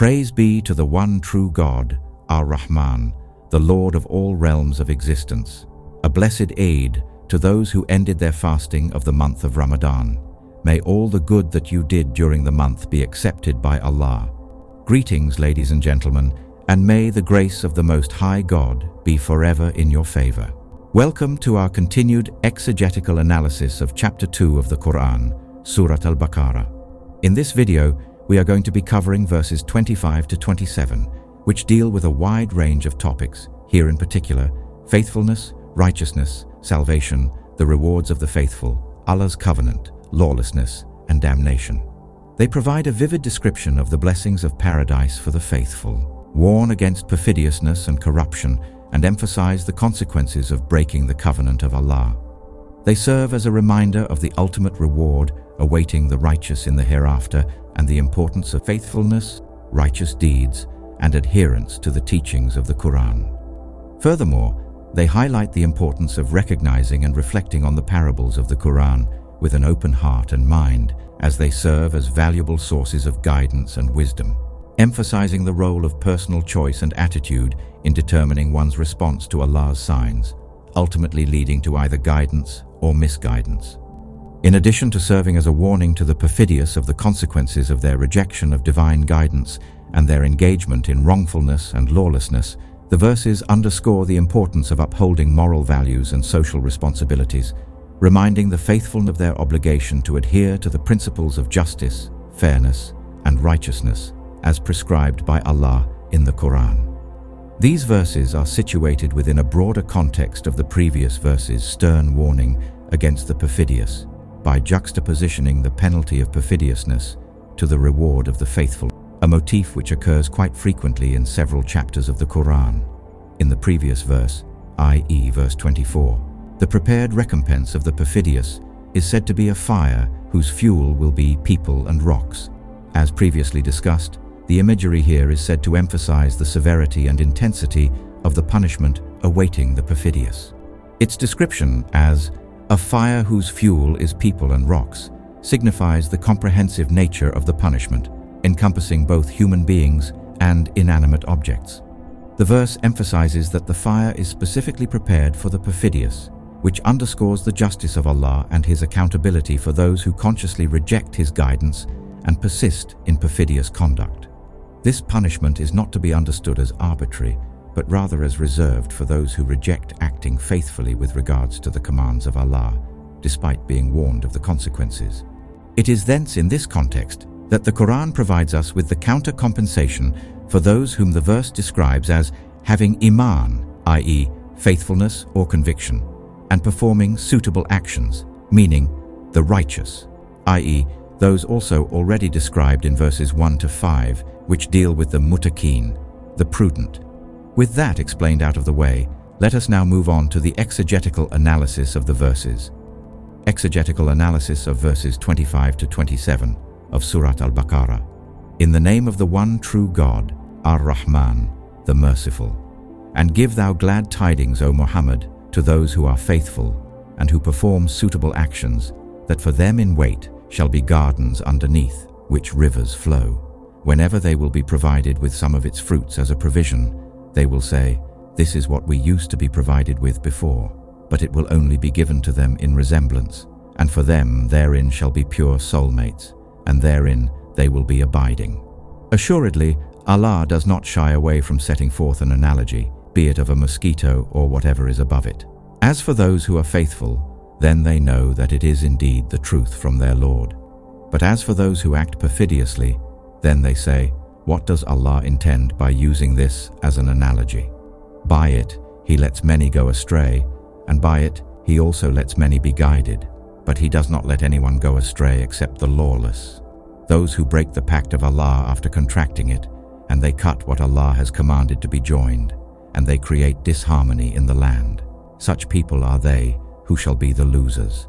Praise be to the one true God, ar-Rahman, the Lord of all realms of existence. A blessed aid to those who ended their fasting of the month of Ramadan. May all the good that you did during the month be accepted by Allah. Greetings, ladies and gentlemen, and may the grace of the Most High God be forever in your favor. Welcome to our continued exegetical analysis of Chapter 2 of the Quran, Surat al-Baqarah. In this video, we are going to be covering verses 25 to 27, which deal with a wide range of topics, here in particular, faithfulness, righteousness, salvation, the rewards of the faithful, Allah's covenant, lawlessness, and damnation. They provide a vivid description of the blessings of paradise for the faithful, warn against perfidiousness and corruption, and emphasize the consequences of breaking the covenant of Allah. They serve as a reminder of the ultimate reward awaiting the righteous in the hereafter and the importance of faithfulness, righteous deeds, and adherence to the teachings of the Quran. Furthermore, they highlight the importance of recognizing and reflecting on the parables of the Quran with an open heart and mind, as they serve as valuable sources of guidance and wisdom, emphasizing the role of personal choice and attitude in determining one's response to Allah's signs, ultimately leading to either guidance or misguidance. In addition to serving as a warning to the perfidious of the consequences of their rejection of divine guidance and their engagement in wrongfulness and lawlessness, the verses underscore the importance of upholding moral values and social responsibilities, reminding the faithful of their obligation to adhere to the principles of justice, fairness, and righteousness as prescribed by Allah in the Quran. These verses are situated within a broader context of the previous verses' stern warning against the perfidious, by juxtapositioning the penalty of perfidiousness to the reward of the faithful, a motif which occurs quite frequently in several chapters of the Quran. In the previous verse, i.e. verse 24, the prepared recompense of the perfidious is said to be a fire whose fuel will be people and rocks. As previously discussed, the imagery here is said to emphasize the severity and intensity of the punishment awaiting the perfidious. Its description as a fire whose fuel is people and rocks signifies the comprehensive nature of the punishment, encompassing both human beings and inanimate objects. The verse emphasizes that the fire is specifically prepared for the perfidious, which underscores the justice of Allah and His accountability for those who consciously reject His guidance and persist in perfidious conduct. This punishment is not to be understood as arbitrary, but rather as reserved for those who reject acting faithfully with regards to the commands of Allah, despite being warned of the consequences. It is thence in this context that the Quran provides us with the counter-compensation for those whom the verse describes as having iman, i.e. faithfulness or conviction, and performing suitable actions, meaning the righteous, i.e. those also already described in verses 1 to 5, which deal with the muttaqeen, the prudent. With that explained out of the way, let us now move on to the exegetical analysis of the verses. Exegetical analysis of verses 25 to 27 of Surat al-Baqarah. In the name of the one true God, ar-Rahman, the merciful. And give thou glad tidings, O Muhammad, to those who are faithful and who perform suitable actions, that for them in wait shall be gardens underneath which rivers flow. Whenever they will be provided with some of its fruits as a provision, they will say, "This is what we used to be provided with before," but it will only be given to them in resemblance, and for them therein shall be pure soulmates, and therein they will be abiding. Assuredly, Allah does not shy away from setting forth an analogy, be it of a mosquito or whatever is above it. As for those who are faithful, then they know that it is indeed the truth from their Lord. But as for those who act perfidiously, then they say, "What does Allah intend by using this as an analogy? By it, He lets many go astray, and by it, He also lets many be guided. But He does not let anyone go astray except the lawless. Those who break the pact of Allah after contracting it, and they cut what Allah has commanded to be joined, and they create disharmony in the land. Such people are they who shall be the losers."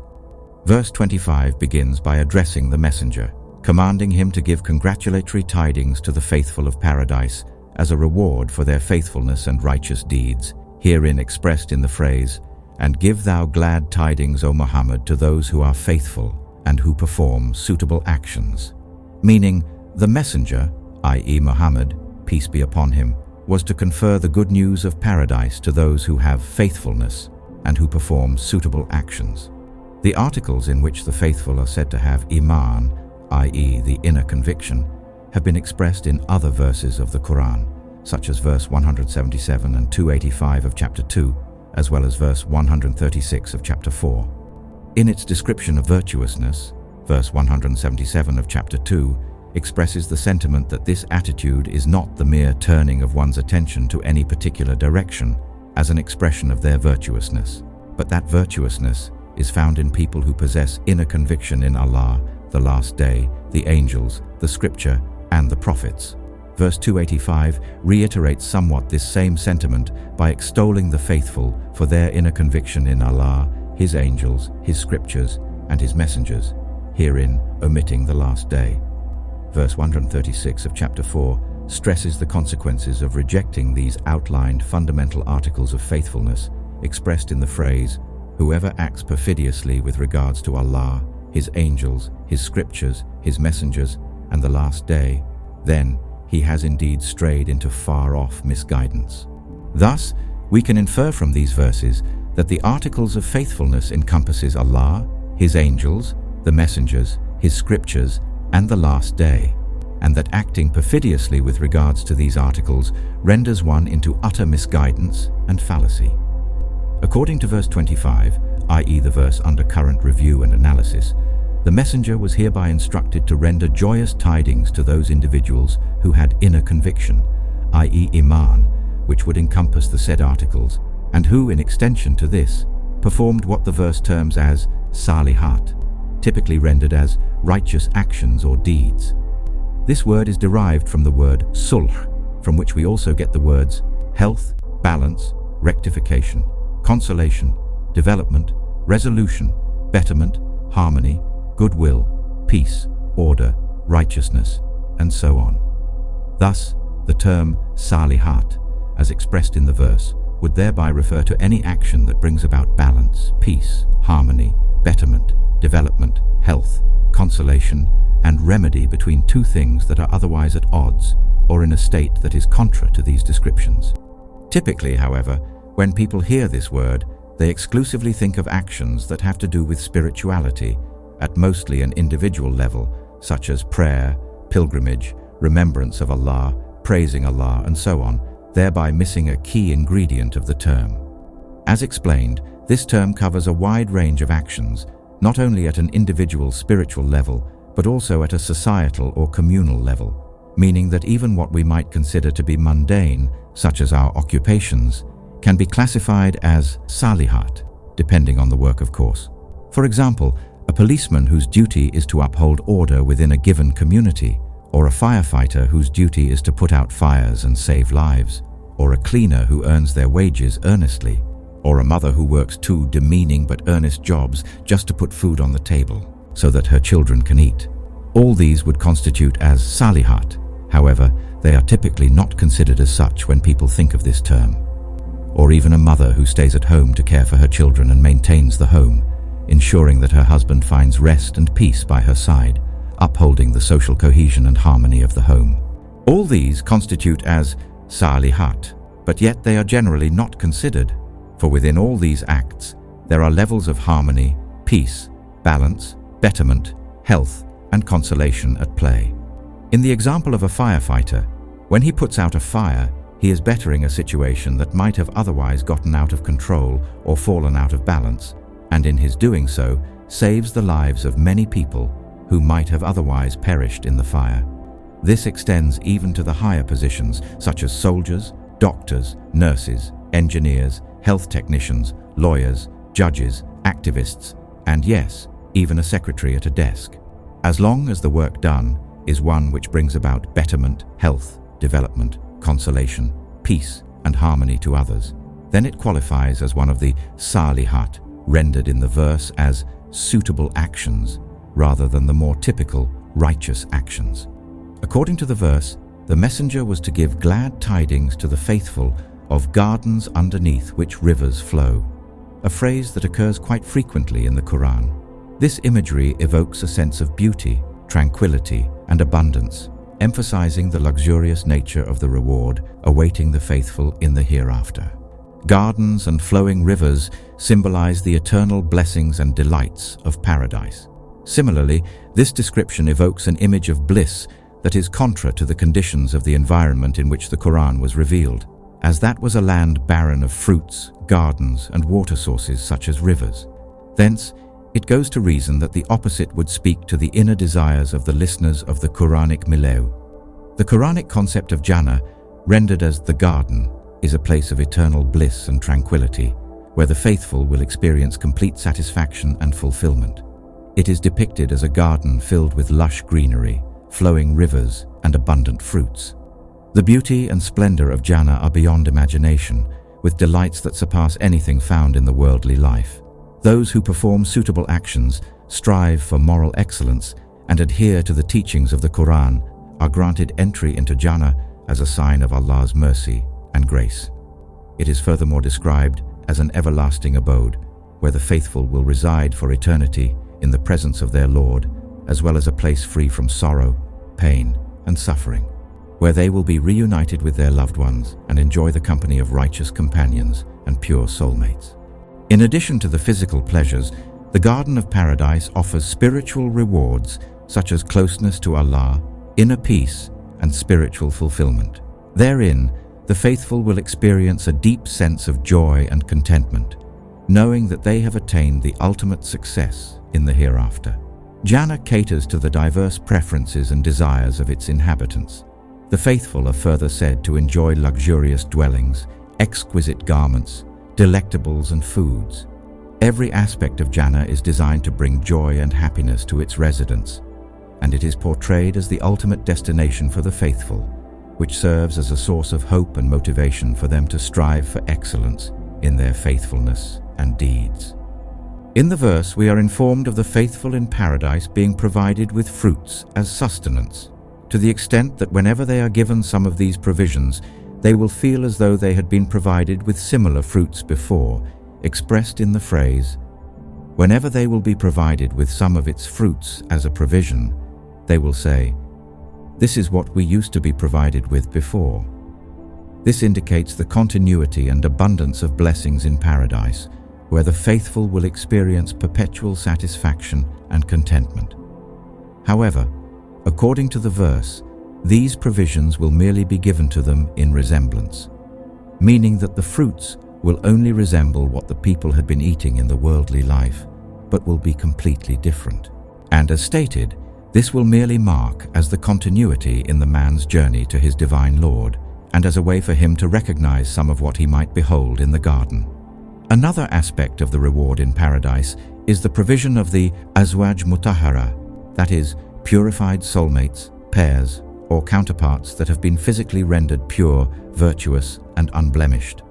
Verse 25 begins by addressing the messenger, commanding him to give congratulatory tidings to the faithful of paradise as a reward for their faithfulness and righteous deeds, herein expressed in the phrase, "And give thou glad tidings, O Muhammad, to those who are faithful and who perform suitable actions," meaning the messenger, i.e. Muhammad, peace be upon him, was to confer the good news of paradise to those who have faithfulness and who perform suitable actions. The articles in which the faithful are said to have iman, i.e. the inner conviction, have been expressed in other verses of the Quran, such as verse 177 and 285 of chapter 2, as well as verse 136 of chapter 4. In its description of virtuousness, verse 177 of chapter 2 expresses the sentiment that this attitude is not the mere turning of one's attention to any particular direction as an expression of their virtuousness, but that virtuousness is found in people who possess inner conviction in Allah, the Last Day, the angels, the Scripture, and the prophets. Verse 285 reiterates somewhat this same sentiment by extolling the faithful for their inner conviction in Allah, His angels, His Scriptures, and His messengers, herein omitting the Last Day. Verse 136 of chapter 4 stresses the consequences of rejecting these outlined fundamental articles of faithfulness expressed in the phrase, "Whoever acts perfidiously with regards to Allah, His angels, His Scriptures, His messengers, and the Last Day, then he has indeed strayed into far-off misguidance." Thus, we can infer from these verses that the articles of faithfulness encompasses Allah, His angels, the messengers, His Scriptures, and the Last Day, and that acting perfidiously with regards to these articles renders one into utter misguidance and fallacy. According to verse 25, i.e. the verse under current review and analysis, the messenger was hereby instructed to render joyous tidings to those individuals who had inner conviction, i.e. iman, which would encompass the said articles, and who, in extension to this, performed what the verse terms as salihat, typically rendered as righteous actions or deeds. This word is derived from the word sulh, from which we also get the words health, balance, rectification, consolation, development, resolution, betterment, harmony, goodwill, peace, order, righteousness, and so on. Thus, the term salihat, as expressed in the verse, would thereby refer to any action that brings about balance, peace, harmony, betterment, development, health, consolation, and remedy between two things that are otherwise at odds or in a state that is contra to these descriptions. Typically, however, when people hear this word, they exclusively think of actions that have to do with spirituality at mostly an individual level, such as prayer, pilgrimage, remembrance of Allah, praising Allah, and so on, thereby missing a key ingredient of the term. As explained, this term covers a wide range of actions, not only at an individual spiritual level, but also at a societal or communal level, meaning that even what we might consider to be mundane, such as our occupations, can be classified as salihat, depending on the work, of course. For example, a policeman whose duty is to uphold order within a given community, or a firefighter whose duty is to put out fires and save lives, or a cleaner who earns their wages earnestly, or a mother who works two demeaning but earnest jobs just to put food on the table so that her children can eat. All these would constitute as salihat. However, they are typically not considered as such when people think of this term. Or even a mother who stays at home to care for her children and maintains the home, ensuring that her husband finds rest and peace by her side, upholding the social cohesion and harmony of the home. All these constitute as salihat, but yet they are generally not considered, for within all these acts, there are levels of harmony, peace, balance, betterment, health, and consolation at play. In the example of a firefighter, when he puts out a fire, he is bettering a situation that might have otherwise gotten out of control or fallen out of balance, and in his doing so, saves the lives of many people who might have otherwise perished in the fire. This extends even to the higher positions, such as soldiers, doctors, nurses, engineers, health technicians, lawyers, judges, activists, and yes, even a secretary at a desk. As long as the work done is one which brings about betterment, health, development, consolation, peace, and harmony to others, then it qualifies as one of the salihat, rendered in the verse as suitable actions, rather than the more typical righteous actions. According to the verse, the messenger was to give glad tidings to the faithful of gardens underneath which rivers flow, a phrase that occurs quite frequently in the Quran. This imagery evokes a sense of beauty, tranquility, and abundance, emphasizing the luxurious nature of the reward awaiting the faithful in the hereafter. Gardens and flowing rivers symbolize the eternal blessings and delights of paradise. Similarly, this description evokes an image of bliss that is contra to the conditions of the environment in which the Quran was revealed, as that was a land barren of fruits, gardens, and water sources such as rivers. Thence, it goes to reason that the opposite would speak to the inner desires of the listeners of the Quranic milieu. The Quranic concept of Jannah, rendered as the garden, is a place of eternal bliss and tranquility, where the faithful will experience complete satisfaction and fulfillment. It is depicted as a garden filled with lush greenery, flowing rivers, and abundant fruits. The beauty and splendor of Jannah are beyond imagination, with delights that surpass anything found in the worldly life. Those who perform suitable actions, strive for moral excellence, and adhere to the teachings of the Quran are granted entry into Jannah as a sign of Allah's mercy and grace. It is furthermore described as an everlasting abode, where the faithful will reside for eternity in the presence of their Lord, as well as a place free from sorrow, pain, and suffering, where they will be reunited with their loved ones and enjoy the company of righteous companions and pure soulmates. In addition to the physical pleasures, the Garden of Paradise offers spiritual rewards such as closeness to Allah, inner peace, and spiritual fulfillment. Therein, the faithful will experience a deep sense of joy and contentment, knowing that they have attained the ultimate success in the hereafter. Jannah caters to the diverse preferences and desires of its inhabitants. The faithful are further said to enjoy luxurious dwellings, exquisite garments, delectables, and foods. Every aspect of Jannah is designed to bring joy and happiness to its residents, and it is portrayed as the ultimate destination for the faithful, which serves as a source of hope and motivation for them to strive for excellence in their faithfulness and deeds. In the verse, we are informed of the faithful in paradise being provided with fruits as sustenance, to the extent that whenever they are given some of these provisions, they will feel as though they had been provided with similar fruits before, expressed in the phrase, "Whenever they will be provided with some of its fruits as a provision, they will say, 'This is what we used to be provided with before.'" This indicates the continuity and abundance of blessings in paradise, where the faithful will experience perpetual satisfaction and contentment. However, according to the verse, these provisions will merely be given to them in resemblance, meaning that the fruits will only resemble what the people had been eating in the worldly life, but will be completely different. And as stated, this will merely mark as the continuity in the man's journey to his divine Lord, and as a way for him to recognize some of what he might behold in the garden. Another aspect of the reward in paradise is the provision of the azwaj mutahhara, that is, purified soulmates, pairs, or counterparts that have been physically rendered pure, virtuous, and unblemished,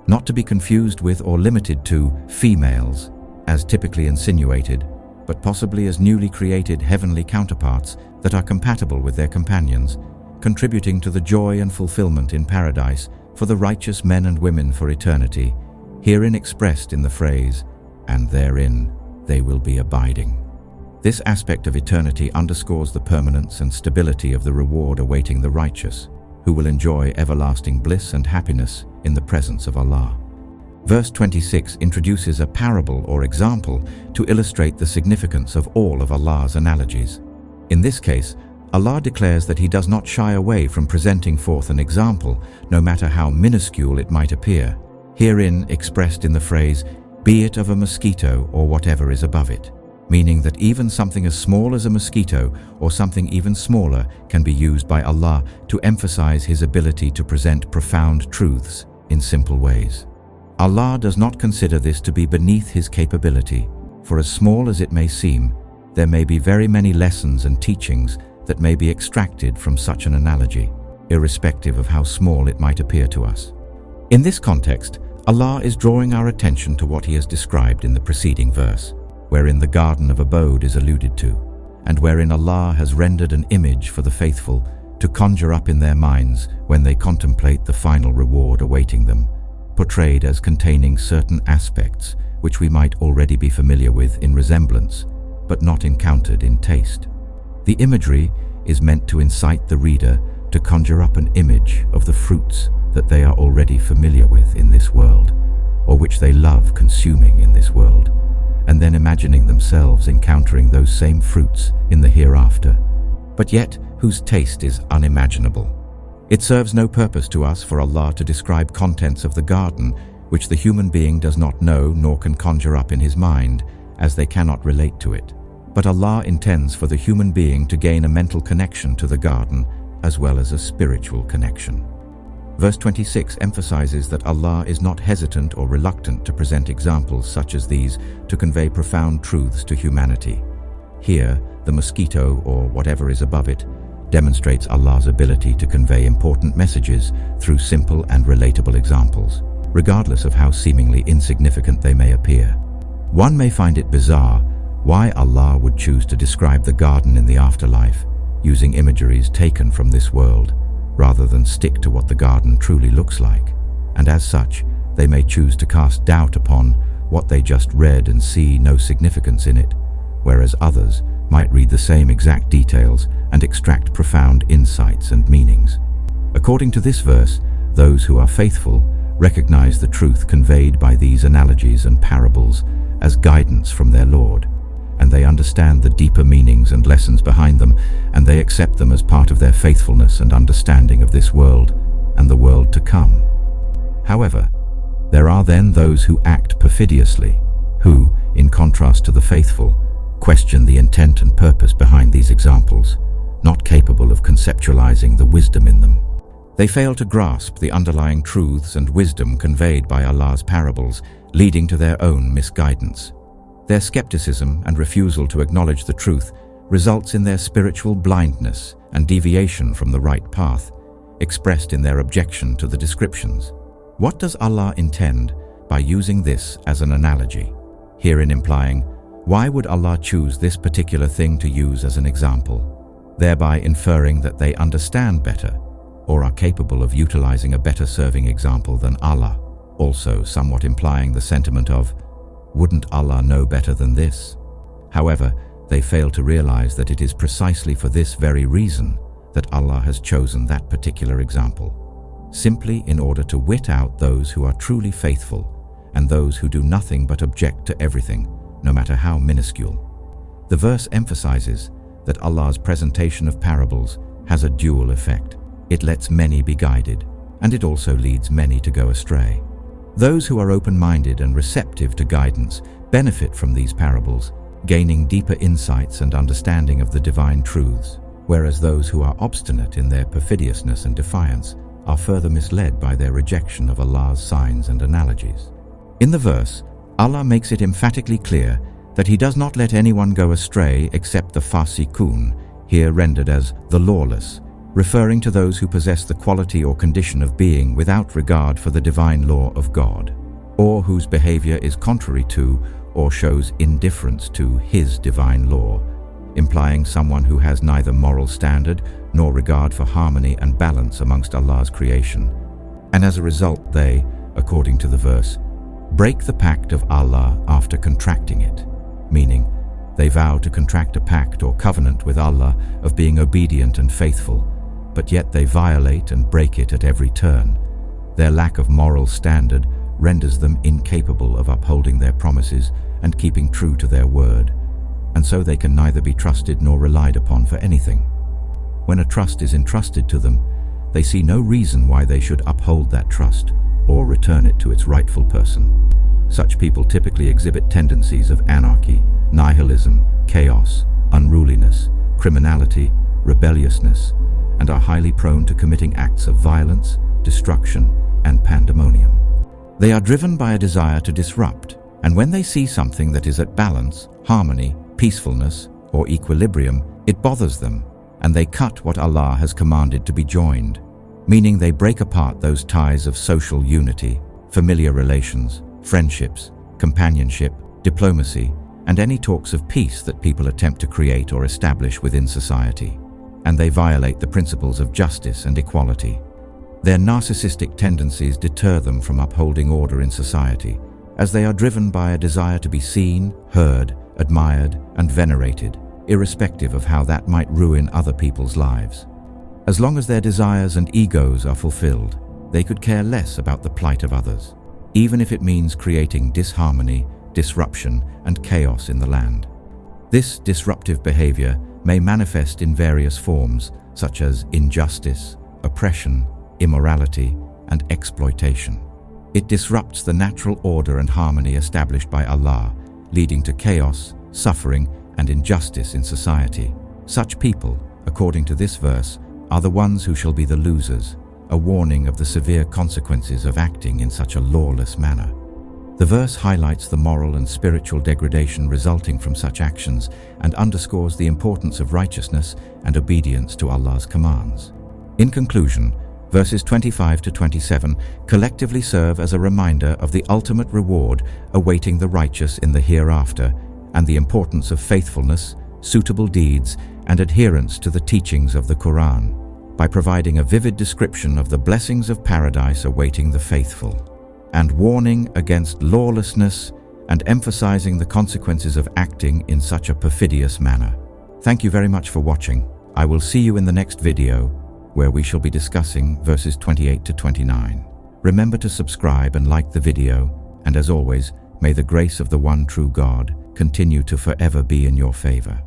not to be confused with or limited to females, as typically insinuated, but possibly as newly created heavenly counterparts that are compatible with their companions, contributing to the joy and fulfillment in paradise for the righteous men and women for eternity, herein expressed in the phrase, "and therein they will be abiding." This aspect of eternity underscores the permanence and stability of the reward awaiting the righteous, who will enjoy everlasting bliss and happiness in the presence of Allah. Verse 26 introduces a parable or example to illustrate the significance of all of Allah's analogies. In this case, Allah declares that He does not shy away from presenting forth an example, no matter how minuscule it might appear, herein expressed in the phrase, "be it of a mosquito or whatever is above it," meaning that even something as small as a mosquito or something even smaller can be used by Allah to emphasize His ability to present profound truths in simple ways. Allah does not consider this to be beneath His capability, for as small as it may seem, there may be very many lessons and teachings that may be extracted from such an analogy, irrespective of how small it might appear to us. In this context, Allah is drawing our attention to what He has described in the preceding verse, wherein the Garden of Abode is alluded to, and wherein Allah has rendered an image for the faithful to conjure up in their minds when they contemplate the final reward awaiting them, portrayed as containing certain aspects which we might already be familiar with in resemblance, but not encountered in taste. The imagery is meant to incite the reader to conjure up an image of the fruits that they are already familiar with in this world, or which they love consuming in this world, and then imagining themselves encountering those same fruits in the hereafter, but yet whose taste is unimaginable. It serves no purpose to us for Allah to describe contents of the garden which the human being does not know nor can conjure up in his mind, as they cannot relate to it. But Allah intends for the human being to gain a mental connection to the garden as well as a spiritual connection. Verse 26 emphasizes that Allah is not hesitant or reluctant to present examples such as these to convey profound truths to humanity. Here, the mosquito, or whatever is above it, demonstrates Allah's ability to convey important messages through simple and relatable examples, regardless of how seemingly insignificant they may appear. One may find it bizarre why Allah would choose to describe the garden in the afterlife using imageries taken from this world, rather than stick to what the garden truly looks like, and as such, they may choose to cast doubt upon what they just read and see no significance in it, whereas others might read the same exact details and extract profound insights and meanings. According to this verse, those who are faithful recognize the truth conveyed by these analogies and parables as guidance from their Lord, and they understand the deeper meanings and lessons behind them, and they accept them as part of their faithfulness and understanding of this world and the world to come. However, there are then those who act perfidiously, who, in contrast to the faithful, question the intent and purpose behind these examples, not capable of conceptualizing the wisdom in them. They fail to grasp the underlying truths and wisdom conveyed by Allah's parables, leading to their own misguidance. Their skepticism and refusal to acknowledge the truth results in their spiritual blindness and deviation from the right path, expressed in their objection to the descriptions. What does Allah intend by using this as an analogy? Herein implying, why would Allah choose this particular thing to use as an example, thereby inferring that they understand better or are capable of utilizing a better serving example than Allah, also somewhat implying the sentiment of, wouldn't Allah know better than this? However, they fail to realize that it is precisely for this very reason that Allah has chosen that particular example, simply in order to wit out those who are truly faithful and those who do nothing but object to everything, no matter how minuscule. The verse emphasizes that Allah's presentation of parables has a dual effect. It lets many be guided, and it also leads many to go astray. Those who are open-minded and receptive to guidance benefit from these parables, gaining deeper insights and understanding of the divine truths, whereas those who are obstinate in their perfidiousness and defiance are further misled by their rejection of Allah's signs and analogies. In the verse, Allah makes it emphatically clear that He does not let anyone go astray except the fasiqun, here rendered as the lawless, referring to those who possess the quality or condition of being without regard for the divine law of God, or whose behavior is contrary to or shows indifference to His divine law, implying someone who has neither moral standard nor regard for harmony and balance amongst Allah's creation. And as a result, they, according to the verse, break the pact of Allah after contracting it, meaning they vow to contract a pact or covenant with Allah of being obedient and faithful, but yet they violate and break it at every turn. Their lack of moral standard renders them incapable of upholding their promises and keeping true to their word, and so they can neither be trusted nor relied upon for anything. When a trust is entrusted to them, they see no reason why they should uphold that trust or return it to its rightful person. Such people typically exhibit tendencies of anarchy, nihilism, chaos, unruliness, criminality, rebelliousness, and are highly prone to committing acts of violence, destruction, and pandemonium. They are driven by a desire to disrupt, and when they see something that is at balance, harmony, peacefulness, or equilibrium, it bothers them, and they cut what Allah has commanded to be joined, meaning they break apart those ties of social unity, familiar relations, friendships, companionship, diplomacy, and any talks of peace that people attempt to create or establish within society. And they violate the principles of justice and equality. Their narcissistic tendencies deter them from upholding order in society, as they are driven by a desire to be seen, heard, admired, and venerated, irrespective of how that might ruin other people's lives. As long as their desires and egos are fulfilled, they could care less about the plight of others, even if it means creating disharmony, disruption, and chaos in the land. This disruptive behavior may manifest in various forms, such as injustice, oppression, immorality, and exploitation. It disrupts the natural order and harmony established by Allah, leading to chaos, suffering, and injustice in society. Such people, according to this verse, are the ones who shall be the losers, a warning of the severe consequences of acting in such a lawless manner. The verse highlights the moral and spiritual degradation resulting from such actions and underscores the importance of righteousness and obedience to Allah's commands. In conclusion, verses 25 to 27 collectively serve as a reminder of the ultimate reward awaiting the righteous in the hereafter and the importance of faithfulness, suitable deeds, and adherence to the teachings of the Quran, by providing a vivid description of the blessings of paradise awaiting the faithful, and warning against lawlessness and emphasizing the consequences of acting in such a perfidious manner. Thank you very much for watching. I will see you in the next video, where we shall be discussing verses 28 to 29. Remember to subscribe and like the video, and as always, may the grace of the one true God continue to forever be in your favor.